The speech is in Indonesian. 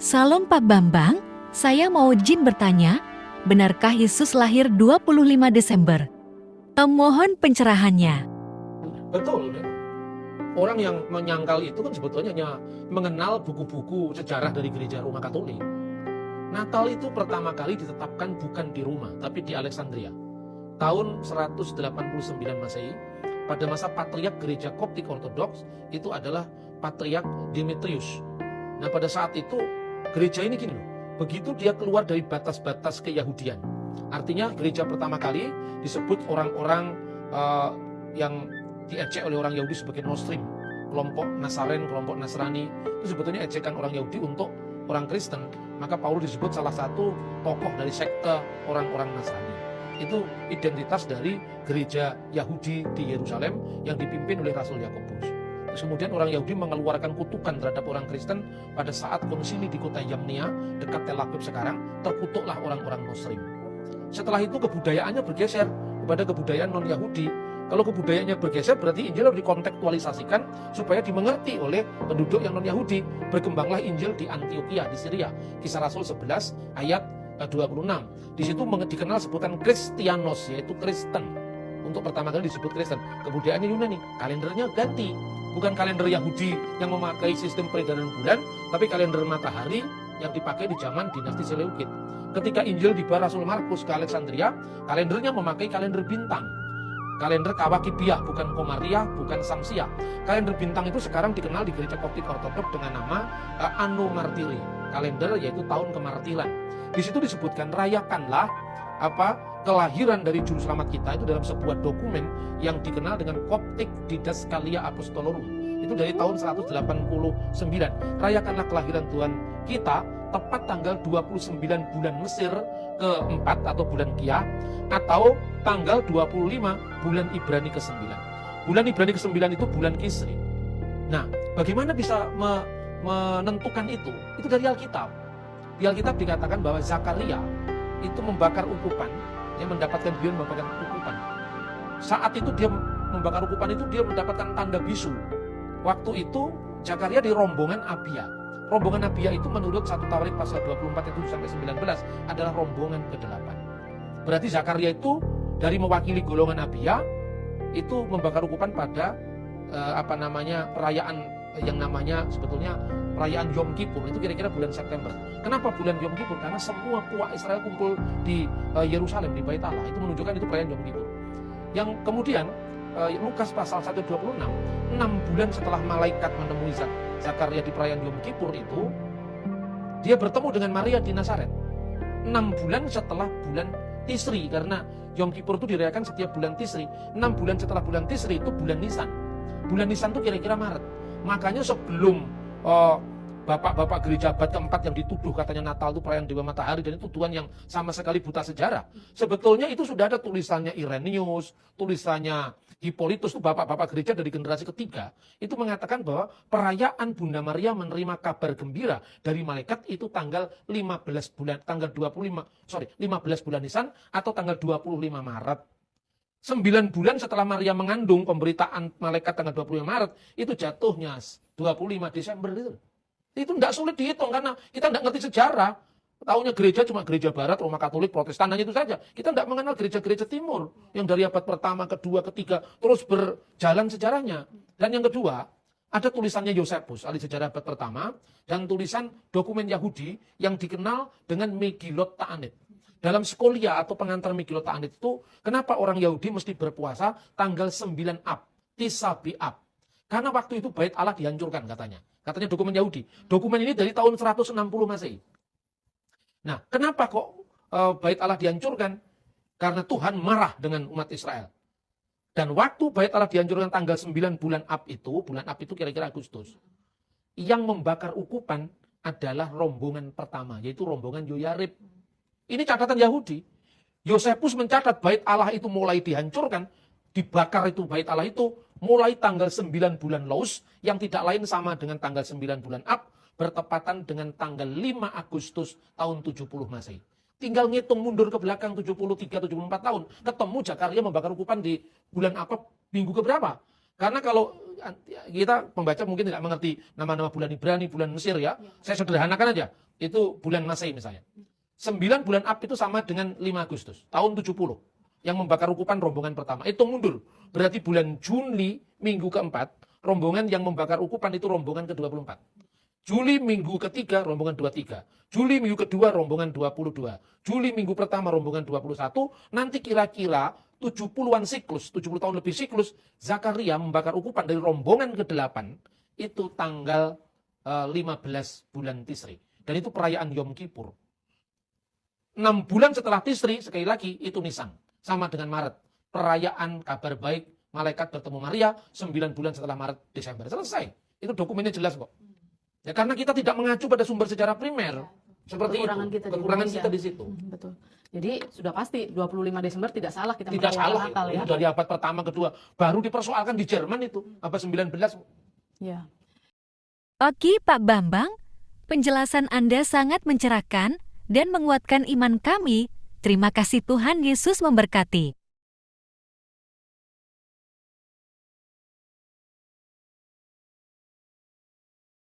Salam Pak Bambang, saya mau izin bertanya, benarkah Yesus lahir 25 Desember? Mohon pencerahannya. Betul, ya. Orang yang menyangkal itu kan sebetulnya hanya mengenal buku-buku sejarah dari gereja Roma Katolik. Natal itu pertama kali ditetapkan bukan di Roma, tapi di Alexandria. Tahun 189 Masehi, pada masa Patriark Gereja Koptik Ortodoks, itu adalah Patriark Demetrius. Nah, pada saat itu, gereja ini gini loh, begitu dia keluar dari batas-batas keyahudian. Artinya gereja pertama kali disebut orang-orang yang diejek oleh orang Yahudi sebagai Nostrim, kelompok Nasaren, kelompok Nasrani, itu sebetulnya ejekan orang Yahudi untuk orang Kristen. Maka Paulus disebut salah satu tokoh dari sekte orang-orang Nasrani. Itu identitas dari gereja Yahudi di Yerusalem yang dipimpin oleh Rasul Yakobus. Terus kemudian orang Yahudi mengeluarkan kutukan terhadap orang Kristen pada saat konsili di kota Yamnia, dekat Tel Aviv sekarang, terkutuklah orang-orang Nostrim. Setelah itu kebudayaannya bergeser kepada kebudayaan non-Yahudi. Kalau kebudayaannya bergeser berarti Injil harus dikontekstualisasikan supaya dimengerti oleh penduduk yang non-Yahudi. Berkembanglah Injil di Antioquia, di Syria. Kisah Rasul 11 ayat 26. Di situ dikenal sebutan Kristianos, yaitu Kristen. Untuk pertama kali disebut Kristen. Kebudayaannya Yunani, kalendernya ganti. Bukan kalender Yahudi yang memakai sistem peredaran bulan, tapi kalender matahari yang dipakai di zaman dinasti Seleukid. Ketika Injil dibawa Rasul Markus ke Alexandria, kalendernya memakai kalender bintang. Kalender Kawakibiah, bukan Komariah, bukan Samsia. Kalender bintang itu sekarang dikenal di gereja Koptik Ortodoks dengan nama Anno Martiri. Kalender yaitu tahun kemartiran. Di situ disebutkan rayakanlah kelahiran dari juru selamat kita itu dalam sebuah dokumen yang dikenal dengan Koptik Didaskalia Apostolorum. Itu dari tahun 189. Rayakanlah kelahiran Tuhan kita tepat tanggal 29 bulan Mesir keempat atau bulan Kiyah, atau tanggal 25 bulan Ibrani ke-9. Bulan Ibrani ke-9 itu bulan Kisri. Nah, bagaimana bisa menentukan itu? Itu dari Alkitab. Di Alkitab dikatakan bahwa Zakaria itu membakar ukupan, dia mendapatkan beliau membakar ukupan. Saat itu dia membakar ukupan itu dia mendapatkan tanda bisu. Waktu itu Zakaria di rombongan Abia. Rombongan Abia itu menurut 1 Tawarik pasal 24 ayat 7-19 adalah rombongan ke-8. Berarti Zakaria itu dari mewakili golongan Abia itu membakar ukupan pada perayaan yang namanya sebetulnya perayaan Yom Kippur. Itu kira-kira bulan September. Kenapa bulan Yom Kippur? Karena semua puak Israel kumpul di Yerusalem, di Bait Allah. Itu menunjukkan itu perayaan Yom Kippur. Yang kemudian Lukas pasal 1:26, 6 bulan setelah malaikat menemui Zakaria di perayaan Yom Kippur itu, dia bertemu dengan Maria di Nazaret. 6 bulan setelah bulan Tisri, karena Yom Kippur itu dirayakan setiap bulan Tisri. 6 bulan setelah bulan Tisri itu bulan Nisan. Bulan Nisan itu kira-kira Maret. Makanya sebelum bapak-bapak gereja abad keempat yang dituduh katanya Natal itu perayaan Dewa Matahari dan itu Tuhan yang sama sekali buta sejarah. Sebetulnya itu sudah ada tulisannya Irenaeus, tulisannya Hippolytus, itu bapak-bapak gereja dari generasi ketiga. Itu mengatakan bahwa perayaan Bunda Maria menerima kabar gembira dari malaikat itu tanggal 15 bulan Nisan atau tanggal 25 Maret. 9 bulan setelah Maria mengandung, pemberitaan malaikat tanggal 25 Maret, itu jatuhnya 25 Desember itu. Itu tidak sulit dihitung karena kita tidak ngerti sejarah. Tahunya gereja cuma gereja barat, Roma Katolik, Protestan, hanya itu saja. Kita tidak mengenal gereja-gereja timur yang dari abad pertama, kedua, ketiga terus berjalan sejarahnya. Dan yang kedua, ada tulisannya Yosepus, ahli sejarah abad pertama, dan tulisan dokumen Yahudi yang dikenal dengan Megillot Ta'anit. Dalam Skolia atau pengantar Megillot Ta'anit itu, kenapa orang Yahudi mesti berpuasa tanggal 9 Ab, Tis'a B'Av? Karena waktu itu Bait Allah dihancurkan katanya. Katanya dokumen Yahudi. Dokumen ini dari tahun 160 Masehi. Nah, kenapa kok Bait Allah dihancurkan? Karena Tuhan marah dengan umat Israel. Dan waktu Bait Allah dihancurkan tanggal 9 bulan Ab itu kira-kira Agustus. Yang membakar ukupan adalah rombongan pertama, yaitu rombongan Yoyarib. Ini catatan Yahudi. Yosepus mencatat Bait Allah itu mulai dihancurkan, dibakar itu Bait Allah itu mulai tanggal 9 bulan Laus, yang tidak lain sama dengan tanggal 9 bulan Ab, bertepatan dengan tanggal 5 Agustus tahun 70 Masehi. Tinggal ngitung mundur ke belakang 73-74 tahun, ketemu Zakaria membakar ukupan di bulan apa, minggu keberapa? Karena kalau kita pembaca mungkin tidak mengerti nama-nama bulan Ibrani, bulan Mesir ya. Saya sederhanakan aja. Itu bulan Masehi misalnya. 9 bulan Ab itu sama dengan 5 Agustus, tahun 70. Yang membakar ukupan rombongan pertama. Itu mundur. Berarti bulan Juli minggu keempat, rombongan yang membakar ukupan itu rombongan ke-24. Juli minggu ketiga, rombongan 23. Juli minggu kedua, rombongan 22. Juli minggu pertama, rombongan 21. Nanti kira-kira 70-an siklus, 70 tahun lebih siklus, Zakaria membakar ukupan dari rombongan ke-8, itu tanggal 15 bulan Tisri. Dan itu perayaan Yom Kippur. 6 bulan setelah Tisri, sekali lagi, itu Nisan. Sama dengan Maret. Perayaan kabar baik, malaikat bertemu Maria, 9 bulan setelah Maret, Desember. Selesai. Itu dokumennya jelas kok. Ya karena kita tidak mengacu pada sumber sejarah primer. Seperti Kekurangan itu. kita di Kekurangan Indonesia. kita di situ. Betul. Jadi sudah pasti 25 Desember tidak salah kita Tidak merayakan salah. Natal ya. Itu dari abad pertama, kedua. Baru dipersoalkan di Jerman itu. Abad 19. Ya. Oke Pak Bambang, penjelasan Anda sangat mencerahkan dan menguatkan iman kami. Terima kasih, Tuhan Yesus memberkati.